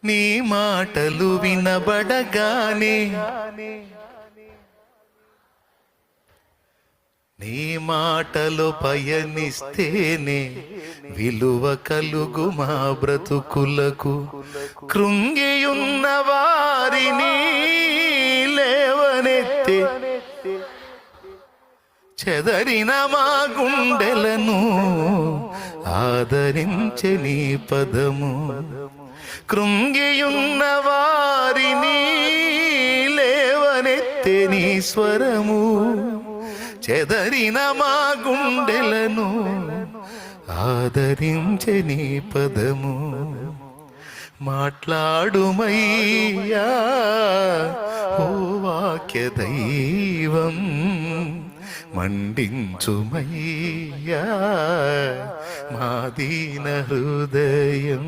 నీ మాటలు వినబడగానే నీ మాటలు పయనిస్తేనే విలువ కలుగు మా బ్రతుకులకు. కృంగియున్న వారిని లేవనెత్తే చెదరిన మా గుండెలను ఆదరించే నీ పదము. కృంగియున్న వారిని లేవనెత్తే నీ స్వరము. చెదరిన మా గుండెలను ఆదరించే నీ పదము. మాట్లాడుమయ్యా ఓ వాక్య దైవం, మండించుమయ్యా మా దీన హృదయం.